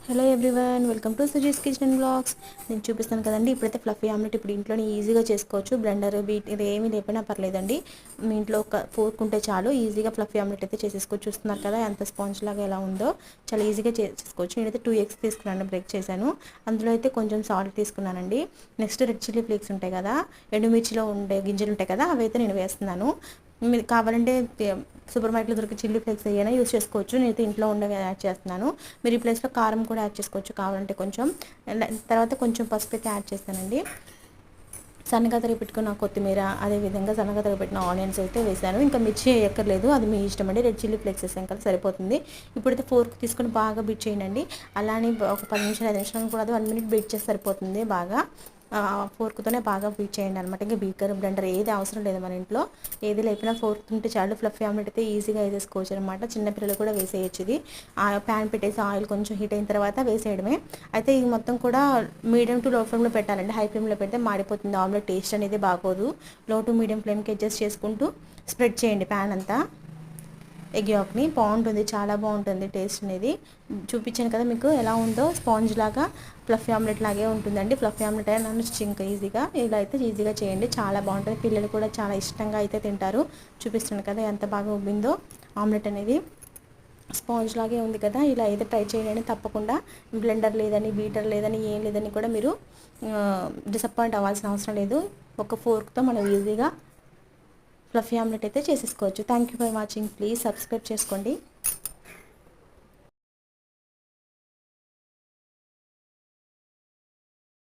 Hello everyone, welcome to Suji's kitchen and blogs. నేను చూపిస్తాను కదండి. ఇప్పుడైతే ఫ్లఫీ ఆమ్లెట్ ఇప్పుడు ఇంట్లోనే ఈజీగా చేసుకోవచ్చు. బ్లెండర్ బీట్ ఇది ఏమీ లేకపోయినా పర్లేదండి. మీ ఇంట్లో ఒక ఫోర్క్ ఉంటే చాలు, ఈజీగా ఫ్లఫీ ఆమ్లెట్ అయితే చేసేసుకోవచ్చు. చూస్తున్నారు కదా ఎంత స్పాంజ్ లాగా ఎలా ఉందో, చాలా ఈజీగా చేసుకోవచ్చు. నేనైతే 2 ఎగ్స్ తీసుకున్నాను, బ్రేక్ చేశాను. అందులో అయితే కొంచెం సాల్ట్ తీసుకున్నానండి. నెక్స్ట్ రెడ్ చిల్లీ ఫ్లేక్స్ ఉంటాయి కదా, ఎండుమిర్చిలో ఉండే గింజలు ఉంటాయి కదా, అవి అయితే నేను వేస్తున్నాను. మీరు కావాలంటే సూపర్ మార్కెట్లో దొరికే చిల్లీ ఫ్లేక్స్ ఏమైనా యూస్ చేసుకోవచ్చు. నేనైతే ఇంట్లో ఉండేవి యాడ్ చేస్తున్నాను. మీరు ఈ ప్లేస్లో కారం కూడా యాడ్ చేసుకోవచ్చు కావాలంటే కొంచెం. తర్వాత కొంచెం పసుపు అయితే యాడ్ చేస్తానండి. సన్నగా తరిగి పెట్టుకున్న కొత్తిమీర, అదేవిధంగా సన్నగా తరిగి పెట్టిన ఆనియన్స్ అయితే వేసాను. ఇంకా మిర్చి వేయక్కర్లేదు, అది మీ ఇష్టం అండి. రెడ్ చిల్లీ ఫ్లేక్స్ వేసాం కదా, సరిపోతుంది. ఇప్పుడైతే ఫోర్క్ తీసుకొని బాగా బీట్ చేయండి. అలానే ఒక 10 నిమిషాలు 5 నిమిషాలు కూడా 1 మినిట్ బీట్ చేస్తే సరిపోతుంది. బాగా ఫోర్క్తోనే బాగా బీట్ చేయండి అనమాట. ఇంకా బీకర్ బ్లెండర్ ఏది అవసరం లేదు మన ఇంట్లో. ఏది లేకపోయినా ఫోర్క్ ఉంటే చాలు. ఫ్లఫీ ఆమ్లెట్ అయితే ఈజీగా వేసేసుకోవచ్చు అనమాట. చిన్నపిల్లలు కూడా వేసేయచ్చు. ఇది ప్యాన్ పెట్టేసి ఆయిల్ కొంచెం హీట్ అయిన తర్వాత వేసేయడమే. అయితే ఇది మొత్తం కూడా మీడియం టు లో ఫ్లేమ్లో పెట్టాలండి. హై ఫ్లేమ్లో పెడితే మాడిపోతుంది ఆమ్లెట్, టేస్ట్ అనేది బాగోదు. లో టు మీడియం ఫ్లేమ్కి అడ్జస్ట్ చేసుకుంటూ స్ప్రెడ్ చేయండి ప్యాన్ అంతా. ఎగ్ యాక్ని బాగుంటుంది, చాలా బాగుంటుంది టేస్ట్ అనేది. చూపించాను కదా మీకు ఎలా ఉందో, స్పాంజ్ లాగా ఫ్లఫీ ఆమ్లెట్ లాగే ఉంటుందండి. ఫ్లఫీ ఆమ్లెట్ అయినా అనొచ్చు ఇంకా ఈజీగా. ఇలా అయితే ఈజీగా చేయండి, చాలా బాగుంటుంది. పిల్లలు కూడా చాలా ఇష్టంగా అయితే తింటారు. చూపిస్తున్నాను కదా ఎంత బాగా ఉబ్బిందో ఆమ్లెట్ అనేది. స్పాంజ్ లాగే ఉంది కదా, ఇలా అయితే ట్రై చేయండి తప్పకుండా. బ్లెండర్ లేదని, బీటర్ లేదని, ఏం లేదని కూడా మీరు డిసప్పాయింట్ అవ్వాల్సిన అవసరం లేదు. ఒక ఫోర్క్తో మనం ఈజీగా ఫ్లఫీ ఆమ్లెట్ అయితే చేసేసుకోవచ్చు. Thank you for watching. Please subscribe చేసుకోండి.